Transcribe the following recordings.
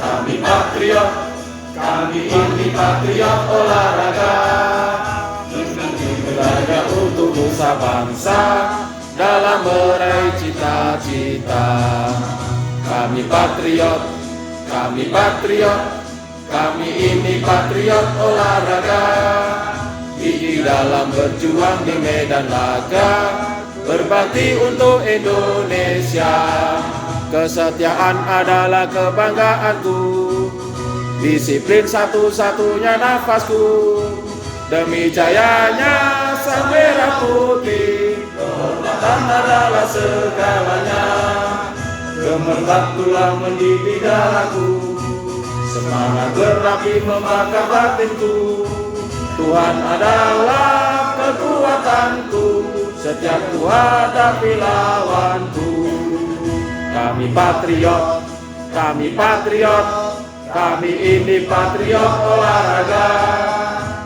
kami patriot, kami ini patriot olahraga, olahraga untuk nusa bangsa dalam meraih cita-cita. Kami patriot, kami ini patriot olahraga, gigih dalam berjuang di medan laga, berbakti untuk Indonesia. Kesetiaan adalah kebanggaanku, disiplin satu-satunya nafasku. Demi jayanya sang merah putih, kehormatan adalah segalanya. Gemerlap tulang mendidih darahku, semangat berapi membakar batinku. Tuhan adalah kekuatanku, setiap ku hadapi lawanku. Kami patriot, kami ini patriot olahraga.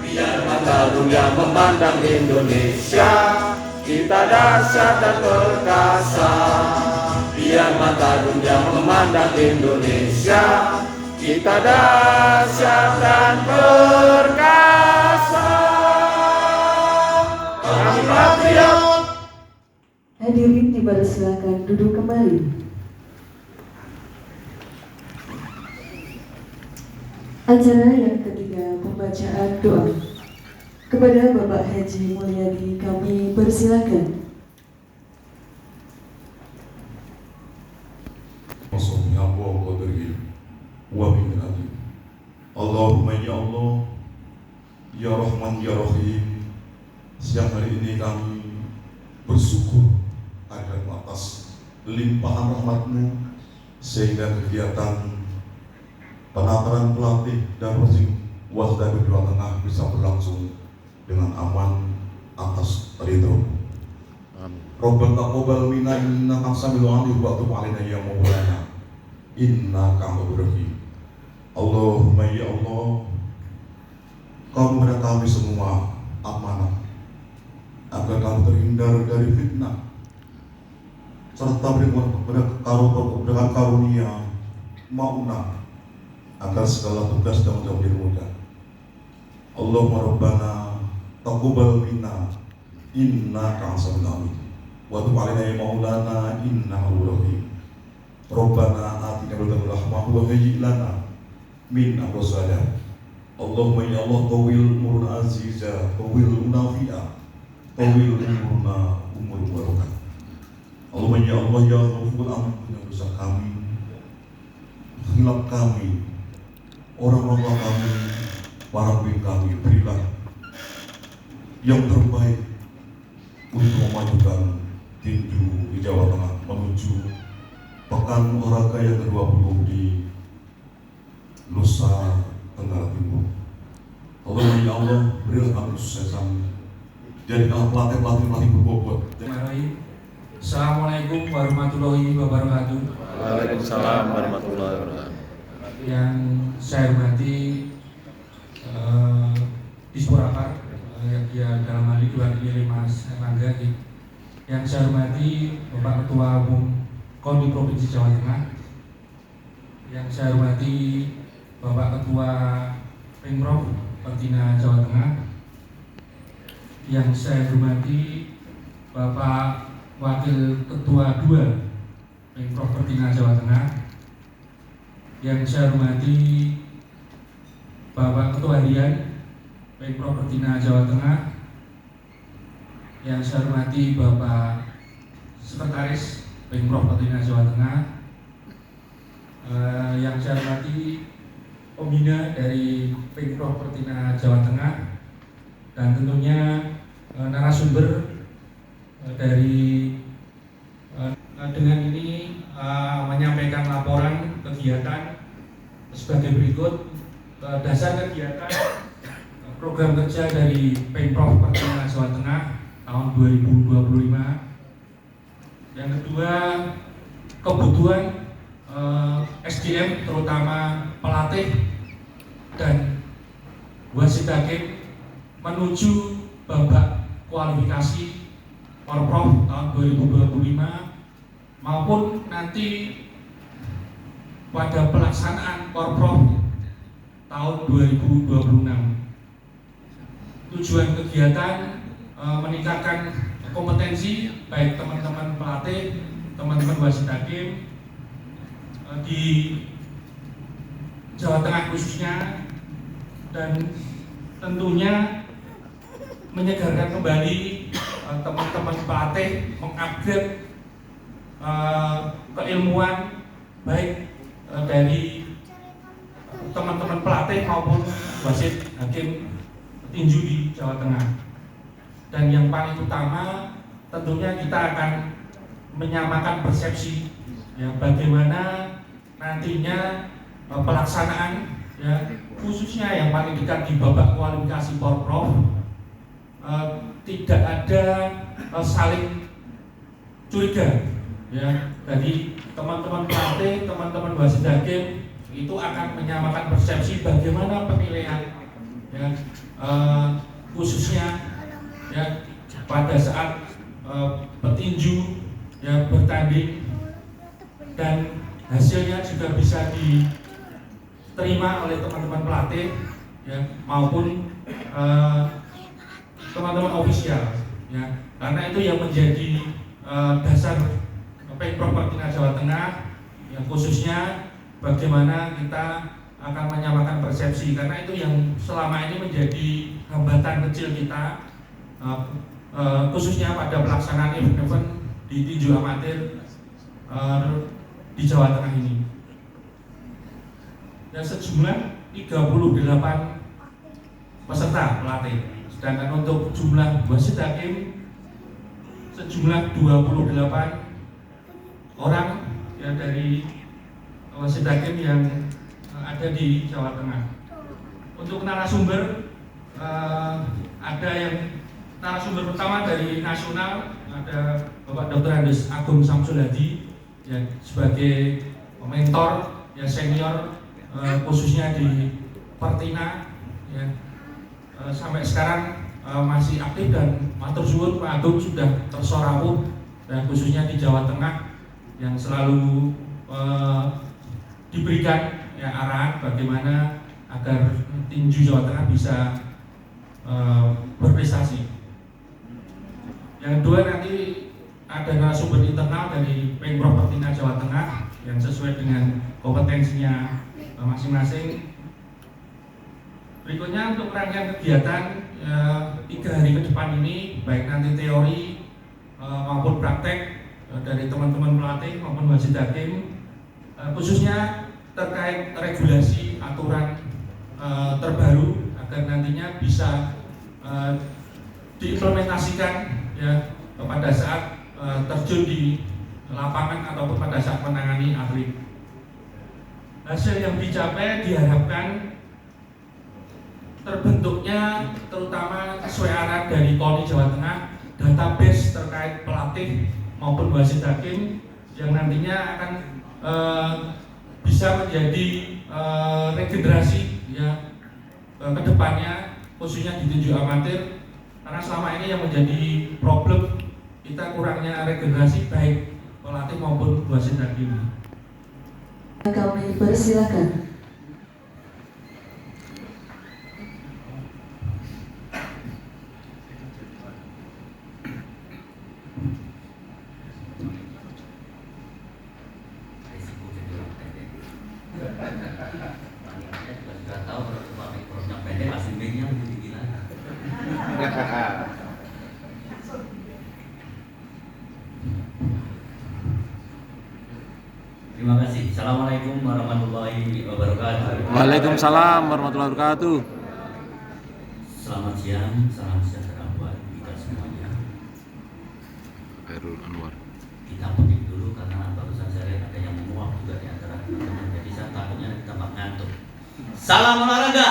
Biar mata dunia memandang Indonesia, kita dahsyat dan perkasa. Biar mata dunia memandang Indonesia, kita dahsyat dan perkasa. Kami patriot. Hadirin dipersilakan duduk kembali. Acara yang ketiga, pembacaan doa. Kepada Bapak Haji Mulyadi kami persilakan. Allahumma ya Allah, ya Rahman ya Rahim. Siang hari ini kami bersyukur atas limpahan rahmat-Mu, sehingga kegiatan penataran pelatih dan persing Wasda Jawa Tengah bisa berlangsung dengan aman atas ridho. Rabbana taqabbal minna innaka samiul alim wa tub alaina ya maulana innaka antal rahim. Allahumma ya Allah, Kau kepada kami semua amanah agar kami terhindar dari fitnah, serta berikan kepada karunia maunah agar segala tugas dan tanggung jawab mudah. Allahumma rabbana taqabbal minna innaka antal alim wa tub alaina ya maulana innaka antal rahim. Rabbana atina min ladunka rahmah wa hayyi' lana min amrina rashada. Allahumma ya Allah tawil umurna aziza, tawil nafi'a, tawil umurna umur barakah. Allahumma ya Allah ya Ghafur ampuni dosa kami, hilap kami, orang tua kami, para bibi kami. Berilah yang terbaik untuk memajukan tinju di Jawa Tengah menuju Pekan Olahraga yang ke-20 di Nusa Tenggara Timur. Allahumma ya Allah, berilah kami kesuksesan, jadikanlah pelatih berbobot. Assalamualaikum warahmatullahi wabarakatuh. Waalaikumsalam warahmatullahi wabarakatuh. Yang saya hormati Disporapar, yang dia dalam hal ini diwakili Mas Erlangga. Yang saya hormati Bapak Ketua Umum KONI Provinsi Jawa Tengah. Yang saya hormati Bapak Ketua Pemprov Pertina Jawa Tengah. Yang saya hormati Bapak Wakil Ketua 2 Pemprov Pertina Jawa Tengah. Yang saya hormati Bapak Ketua Harian Pemprov Pertina Jawa Tengah. Yang saya hormati Bapak Sekretaris Pemprov Pertina Jawa Tengah. Yang saya hormati pembina dari Pemprov Pertina Jawa Tengah, dan tentunya narasumber dari dengan ini menyampaikan laporan kegiatan sebagai berikut. Dasar kegiatan program kerja dari Pemprov Pertina Jawa Tengah tahun 2025. Yang kedua, kebutuhan SDM terutama pelatih dan wasit hakim menuju babak kualifikasi Porprov tahun 2025 maupun nanti pada pelaksanaan Porprov tahun 2026. Tujuan kegiatan meningkatkan kompetensi baik teman-teman pelatih, teman-teman wasit hakim di Jawa Tengah khususnya, dan tentunya menyegarkan kembali teman-teman pelatih, mengupgrade keilmuan baik dari teman-teman pelatih maupun wasit hakim tinju di Jawa Tengah. Dan yang paling utama tentunya kita akan menyamakan persepsi ya, bagaimana nantinya pelaksanaan ya, khususnya yang paling dekat di babak kualifikasi Porprov, tidak ada saling curiga ya. Jadi teman-teman pelatih, teman-teman wasit hakim itu akan menyamakan persepsi bagaimana penilaian ya, khususnya ya pada saat petinju ya bertanding, dan hasilnya juga bisa diterima oleh teman-teman pelatih ya maupun teman-teman ofisial ya, karena itu yang menjadi dasar Pemprov Pertina Jawa Tengah yang khususnya bagaimana kita akan menyamakan persepsi, karena itu yang selama ini menjadi hambatan kecil kita khususnya pada pelaksanaan event di tinju amatir di Jawa Tengah ini. Dan sejumlah 38 peserta pelatih, sedangkan untuk jumlah wasit hakim sejumlah 28 orang ya dari wasit hakim yang ada di Jawa Tengah. Untuk narasumber ada yang narasumber pertama dari nasional, ada Bapak Dr. Andes Agung Samsul Hadi ya, sebagai mentor ya senior khususnya di Pertina ya, sampai sekarang masih aktif, dan matur suwun Pak Agung sudah tersorawuh dan khususnya di Jawa Tengah yang selalu diberikan ya arahan bagaimana agar tinju Jawa Tengah bisa berprestasi. Yang kedua, nanti ada narasumber internal dari Pemprov Pertina Jawa Tengah yang sesuai dengan kompetensinya masing-masing. Berikutnya untuk rangkaian kegiatan 3 hari ke depan ini, baik nanti teori maupun praktek dari teman-teman pelatih maupun wasit hakim, khususnya terkait regulasi aturan terbaru agar nantinya bisa diimplementasikan ya pada saat terjun di lapangan ataupun pada saat menangani atlet. Hasil yang dicapai diharapkan terbentuknya, terutama sesuai arahan dari KONI Jawa Tengah, database terkait pelatih maupun wasit hakim yang nantinya akan bisa menjadi regenerasi ya kedepannya, khususnya di tinju amatir, karena selama ini yang menjadi problem kita kurangnya regenerasi baik pelatih maupun wasit hakim. Kami persilakan. Terima kasih. Assalamualaikum warahmatullahi wabarakatuh. Waalaikumsalam warahmatullahi wabarakatuh. Selamat siang, salam sejahtera buat kita semuanya. Khairul Anwar. Kita petik dulu karena barusan saya lihat ada yang menguap juga di antara teman-teman. Jadi saya takutnya tambah ngantuk. Salam olahraga.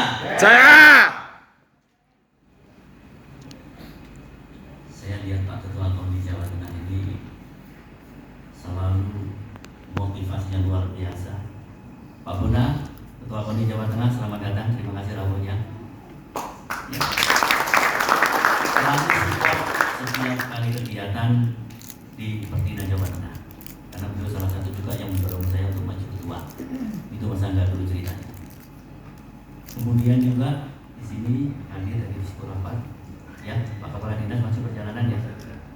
Saya lihat Pak Ketua KONI Jawa Tengah ini selalu motivasinya luar biasa. Pak Bunda, Ketua KONI Jawa Tengah, selamat datang. Terima kasih rawuhnya. Ya. Selalu support setiap kali kegiatan di Pertina Jawa Tengah. Karena Itu Mas Angga dulu ceritanya. Kemudian juga di sini hadir dari Psikolopat, ya Pak Kepala Dinas masih perjalanan ya.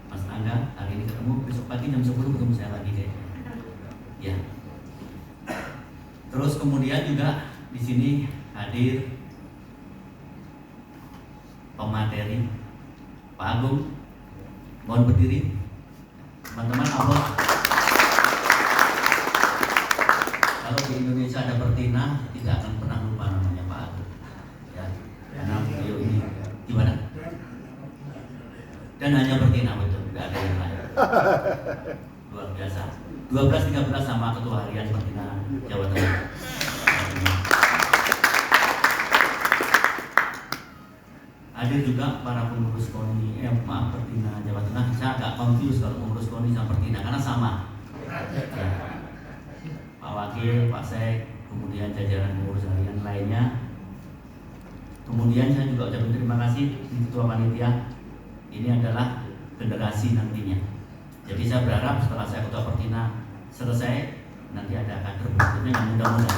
Mas Angga hari ini ketemu, besok pagi jam 10 ketemu saya lagi deh. Ya. Terus kemudian juga di sini hadir pemateri Pak Agung, mohon berdiri. Teman-teman, aplaus. Kalau di Indonesia ada Pertina, tidak akan pernah lupa namanya Pak Agung. Ya, karena beliau ini gimana? Dan hanya Pertina betul, tidak ada yang lain. Luar biasa. 12-13 sama Ketua Harian Pertina Jawa Tengah. Hadir juga para pengurus KONI, Pertina Jawa Tengah. Saya agak confused kalau pengurus KONI sama Pertina karena sama. Ya. Pak Wakil, Pak Sek, kemudian jajaran pengurus harian lainnya. Kemudian saya juga ucapkan terima kasih Ketua Panitia. Ini adalah generasi nantinya. Jadi saya berharap setelah saya Ketua Pertina selesai, nanti ada kader berikutnya yang muda-muda.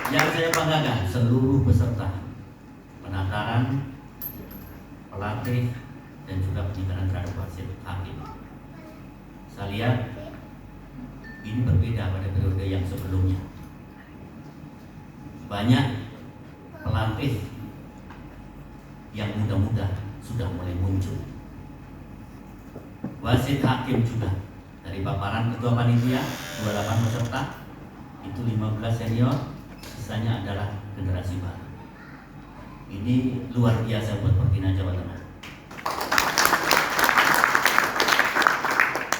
Yang saya banggakan seluruh peserta penataran, pelatih, dan juga pendidikan terhadap wasit hakim. Saya lihat ini berbeda pada periode yang sebelumnya. Banyak pelatih yang muda-muda sudah mulai muncul. Wasit hakim juga dari paparan Ketua Panitia 28 peserta itu 15 senior, sisanya adalah generasi baru. Ini luar biasa buat Pertina Jawa Tengah.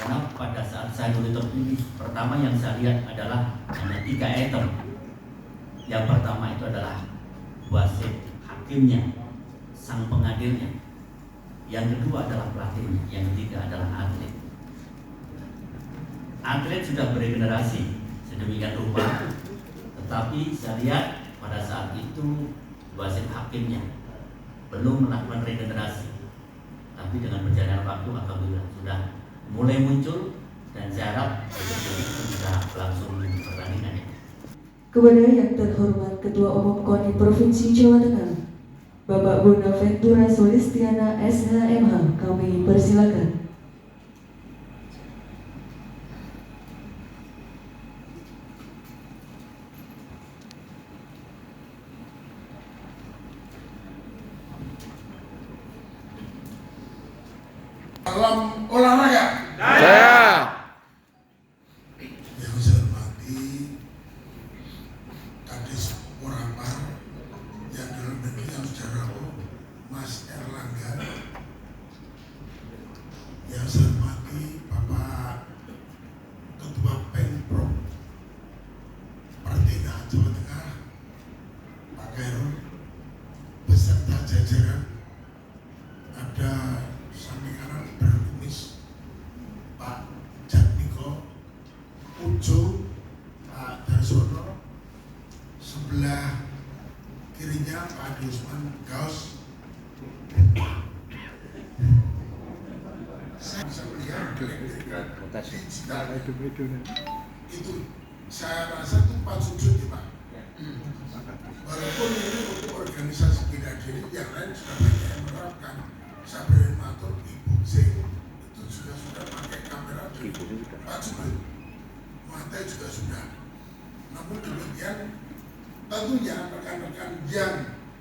Karena pada saat saya monitor ini, pertama yang saya lihat adalah hanya 3 item. Yang pertama itu adalah wasit hakimnya, sang pengadilnya. Yang kedua adalah pelatihnya. Yang ketiga adalah atlet. Atlet sudah beregenerasi sedemikian rupa, tetapi saya lihat pada saat itu wasit hakimnya belum melakukan regenerasi. Tapi dengan berjalannya waktu alhamdulillah sudah mulai muncul dan saya harap itu bisa langsung pertandingannya. Kepada yang terhormat Ketua Umum KONI Provinsi Jawa Tengah, Bapak Bonaventura Solistiana SHMH, kami persilakan. Dalam olahraga. Saya. Yang saya hormati Kadis Porampar yang dalam negeri yang saudara Mas Erlangga. Yang saya hormati Bapak Ketua Pemprov Pertina Jawa Tengah, Pak Khairul, beserta jajaran. Ada samping kanan berkumis Pak Jatmiko, Ujo, Pak Darsono, sebelah kirinya Pak Adi Usman Gaus. Saya bisa melihat elektrikan digital itu saya rasa itu Pak Sujud ya Pak. Walaupun ini untuk organisasi bina diri yang lain sudah banyak yang menerapkan. Saya beri matur Ibu Z itu juga sudah pakai kamera dari Pak Sujud, mata juga sudah. Namun demikian tentunya rekan-rekan yang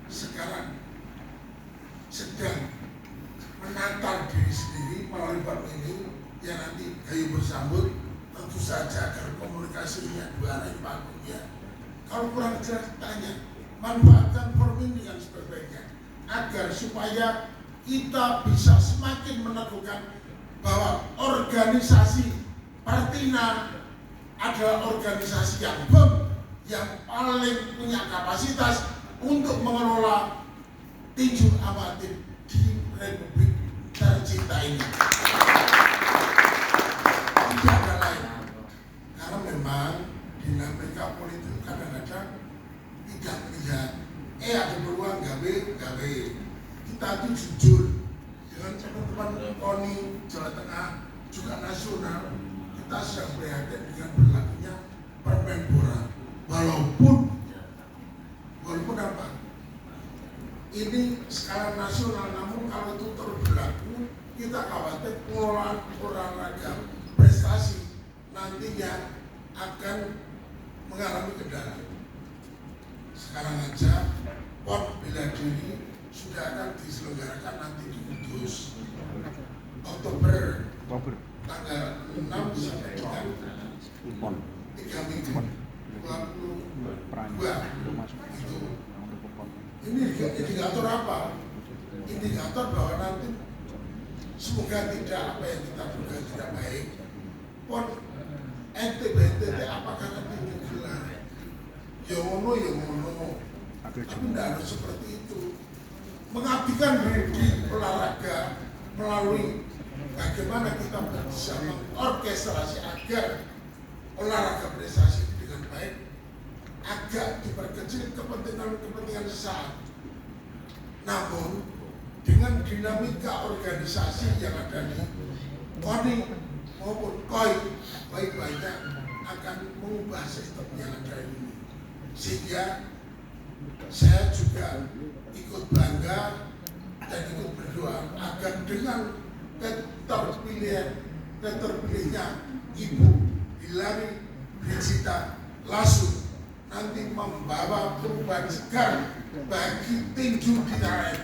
sekarang sedang menata diri sendiri melalui bab ini yang nanti Gayu bersambut, tentu saja agar komunikasinya dua arah bagusnya. Kalau kurang jelas tanya, manfaatkan forum ini dengan sebaik-baiknya agar supaya kita bisa semakin meneguhkan bahwa organisasi Pertina adalah organisasi yang firm, yang paling punya kapasitas untuk mengelola tinju amatir di Republik tercinta ini. Tidak ada lain, karena memang dinamika politik kadang-kadang tidak melihat ada peluang gawe. Kita itu jujur dengan teman-teman KONI Jawa Tengah juga nasional, kita sedang prihatin dengan berlakunya Permenpora. Walaupun apa? Ini skala nasional, namun kalau itu terus berlaku, kita khawatir pengelolaan olahraga prestasi nantinya akan mengalami kendala. Sekarang aja PON bela diri sudah akan diselenggarakan nanti di Kudus Oktober tanggal 6 sampai dengan 3 minggu 22 itu. Ini indikator apa? Indikator bahwa nanti semoga tidak apa yang kita duga tidak baik. PON NTB-NTT apakah nanti digelar? Ya ngono. Tapi tidak harus seperti itu. Mengabdikan diri di olahraga melalui bagaimana kita bisa mengorkestrasi agar olahraga prestasi dengan baik, agak diperkecil kepentingan sesaat. Namun dengan dinamika organisasi yang ada di KONI maupun KOI baik-baiknya akan mengubah sistem yang ada ini, sehingga saya juga ikut bangga dan ikut berdoa agar dengan terpilihnya Ibu Hillary Brigita Lasut nanti membawa perubahan segar bagi tinju di tanah air.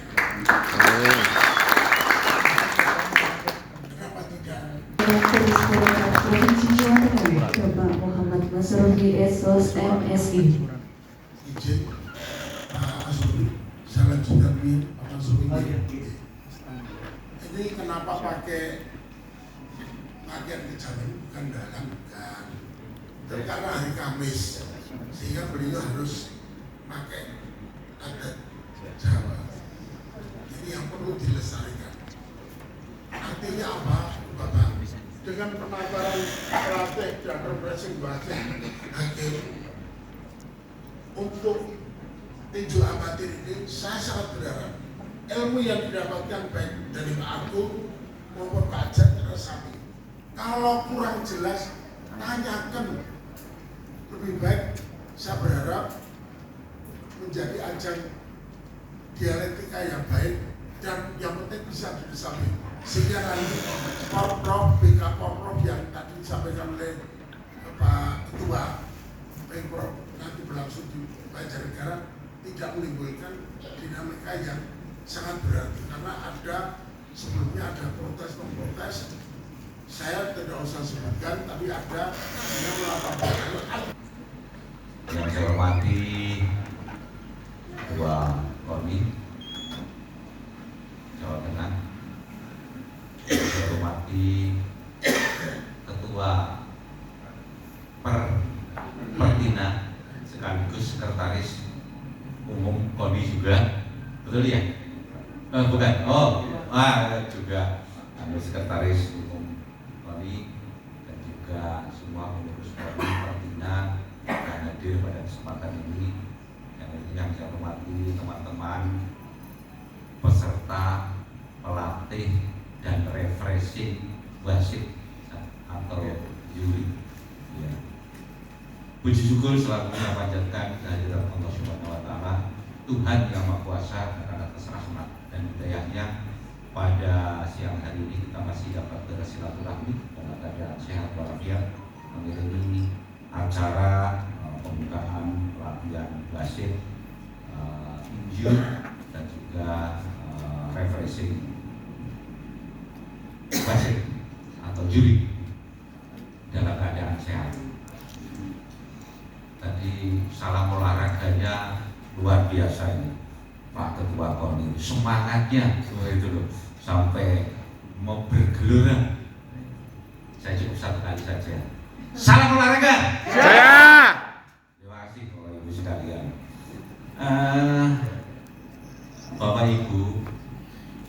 Kenapa tidak? Direktur Provinsi Jawa Tengah, Bapak Muhammad Masrohi SOS MSI. Izin Pak Asuri, selanjutnya Pak Asuri. Ini kenapa pakai pakaian kejawen bukan dalam, bukan. Karena hari Kamis, sehingga beliau harus pakai adat Jawa. Ini yang perlu dilestarikan. Artinya apa, Bapak? Dengan penataran pelatih dan representasi batin hakim untuk tinju amatir ini, saya sangat berharap ilmu yang didapatkan baik dari Pak Agung maupun Pak Ajat Resami, kalau kurang jelas tanyakan. Lebih baik saya berharap menjadi ajang dialektika yang baik dan yang penting bisa disampaikan, sehingga nanti Porprov, BK Porprov yang tadi disampaikan oleh Pak Ketua Pemprov nanti berlangsung di Banjarnegara tidak menimbulkan dinamika yang sangat berarti, karena ada sebelumnya ada protes. Saya tidak usah sebutkan, tapi ada yang melaporkan. Yang saya hormati Ketua KONI Jawa Tengah, yang saya hormati Ketua Pertina sekaligus Sekretaris Umum KONI juga, betul ya? Bukan, juga Sekretaris Umum KONI dan juga semua pengurus KONI Pertina yang hadir pada kesempatan ini. Yang saya hormati teman-teman peserta, pelatih dan refreshing wasit atau juri. Ya. Puji syukur selamanya panjatkan kehadirat Allah Subhanahu wa Ta'ala, Tuhan yang Maha Kuasa atas rahmat dan hidayahnya. Pada siang hari ini kita masih dapat bersilaturahmi dalam keadaan sehat walafiat mengiringi acara pembukaan pelatihan wasit, tinju dan juga refreshing wasit atau juri dalam keadaan sehat. Tadi salam olahraganya luar biasa ini Pak Ketua KONI, semangatnya itu loh, sampai mau bergelora. Saya cukup satu kali saja. Salam olahraga. Jaya. Terima kasih Bapak Ibu sekalian. Bapak Ibu,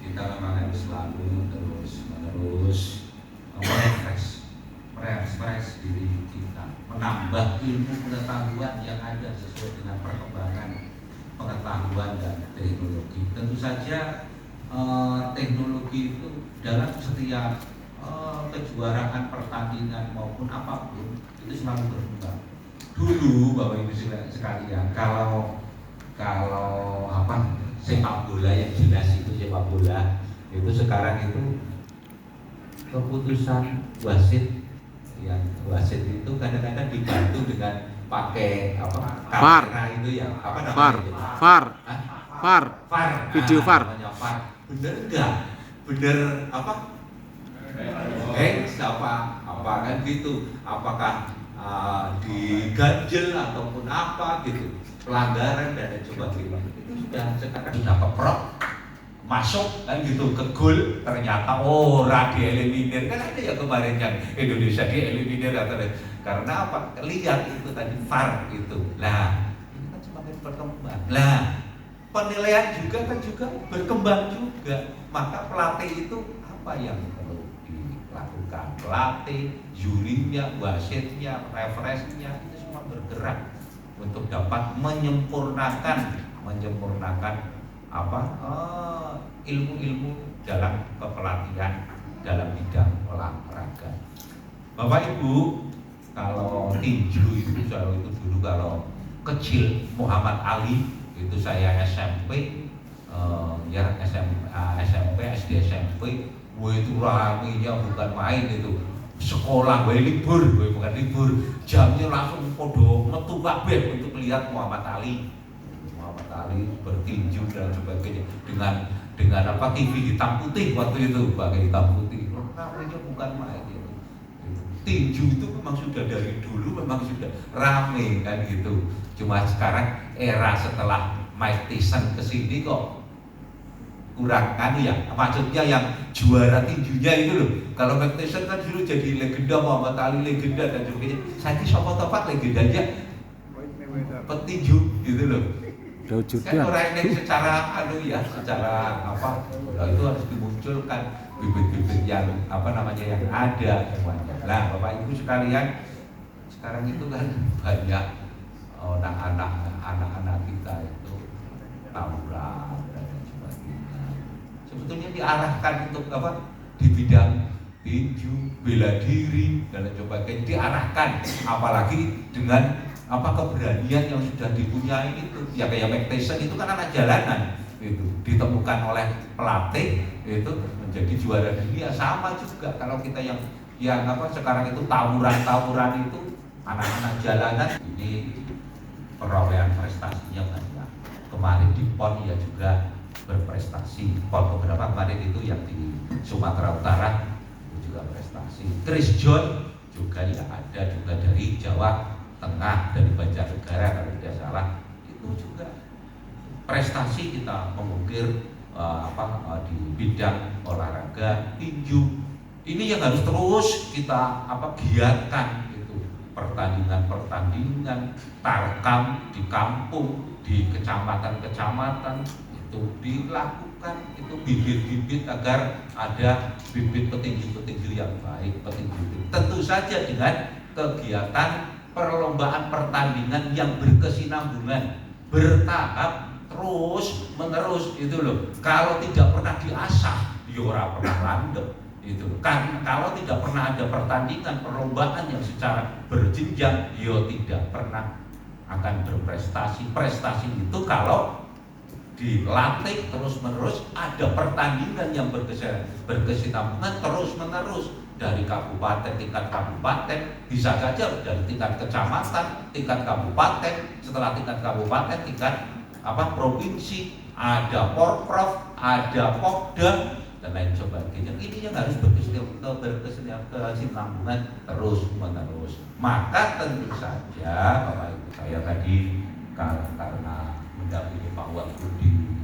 kita memang harus selalu terus-menerus merefresh diri kita, menambah ilmu pengetahuan yang ada sesuai dengan perkembangan pengetahuan dan teknologi. Tentu saja teknologi itu dalam setiap kejuaraan pertandingan maupun apapun itu selalu berkembang. Dulu Bapak Ibu sekalian, kalau sepak bola yang jelas itu sepak bola itu sekarang itu keputusan wasit itu kadang-kadang dibantu dengan pakai VAR. kamera itu ya VAR. Video VAR. Namanya VAR. Bener enggak? Bener apa kan gitu? Apakah diganjel ataupun apa gitu, pelanggaran dan lain sebagainya itu sekarang sudah keprok masuk kan gitu ke gol, ternyata dieliminir kan ada ya kemarin yang Indonesia dieliminir karena apa? Lihat itu tadi VAR itu. Lah ini kan semakin berkembang. Lah penilaian juga berkembang juga. Maka pelatih itu apa yang perlu dilakukan? Pelatih, jurinya, wasitnya, referensinya itu semua bergerak untuk dapat menyempurnakan ilmu-ilmu dalam kepelatihan dalam bidang olahraga. Bapak Ibu, kalau tinju itu dulu kalau kecil Muhammad Ali itu saya SMP, SMP, SD SMP, itu ramenya bukan main itu. Sekolah bukan libur, jamnya langsung podo metu kabeh untuk lihat Muhammad Ali bertinju dan sebagainya dengan TV hitam putih waktu itu, pakai hitam putih. Ramenya bukan main itu. Tinju itu memang sudah dari dulu memang sudah rame kan gitu. Cuma sekarang era setelah Mike Tyson kesini kok kurang maksudnya yang juara tinjunya itu loh. Kalau Mike Tyson kan dulu jadi legenda, Muhammad Ali legenda dan sebagainya. Saya siapa tempat legendanya petinju gitu loh. Kan orang yang secara itu harus dimunculkan bibit-bibit yang yang ada semuanya. Nah, Bapak Ibu sekalian, sekarang itu kan banyak anak-anak kita itu tawuran dan sebagainya. Sebetulnya diarahkan untuk di bidang tinju, bela diri dan sebagainya, diarahkan apalagi dengan keberanian yang sudah dipunyai itu. Ya kayak Mike Tyson itu kan anak jalanan itu, ditemukan oleh pelatih itu menjadi juara dunia. Sama juga kalau kita yang sekarang itu tawuran itu anak-anak jalanan, ini perolehan prestasinya banyak. Kemarin di PON ya juga berprestasi. PON beberapa kemarin itu yang di Sumatera Utara itu juga prestasi. Chris John juga ya ada juga dari Jawa Tengah, dari Banjarnegara kalau tidak salah, itu juga prestasi kita mengukir di bidang olahraga tinju. Ini yang harus terus kita giatkan itu, pertandingan tarkam di kampung, di kecamatan itu dilakukan, itu bibit-bibit agar ada bibit petinju-petinju yang baik, petinju. Tentu saja dengan kegiatan perlombaan pertandingan yang berkesinambungan, bertahap, terus menerus itu loh. Kalau tidak pernah diasah, ora pernah landep itu. Kan kalau tidak pernah ada pertandingan perlombaan yang secara berjenjang, tidak pernah akan berprestasi. Prestasi itu kalau dilatih terus menerus, ada pertandingan yang berkesinambungan terus menerus. Dari tingkat kabupaten, bisa saja dari tingkat kecamatan, tingkat kabupaten, setelah tingkat kabupaten, tingkat provinsi, ada porprov, ada pokda dan lain sebagainya. Ini yang harus berkesinambungan terus menerus. Maka tentu saja Bapak Ibu, saya tadi karena mendampingi Pak Wagudi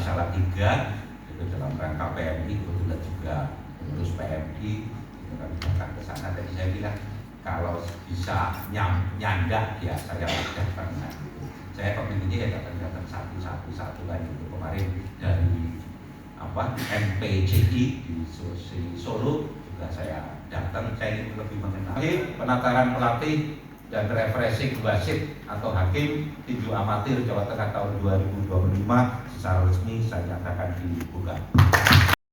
Salatiga itu dalam rangka PMI, kebetulan juga terus PMI itu kami datang ke sana. Tadi saya bilang kalau bisa nyandak ya saya datang gitu. Saya pemimpinnya ya datang satu kan itu. Kemarin dari MPCI di Solo juga saya datang. Saya ingin lebih mengenal penataran pelatih dan refreshing wasit atau hakim tinju amatir Jawa Tengah tahun 2025 secara resmi saya nyatakan dibuka.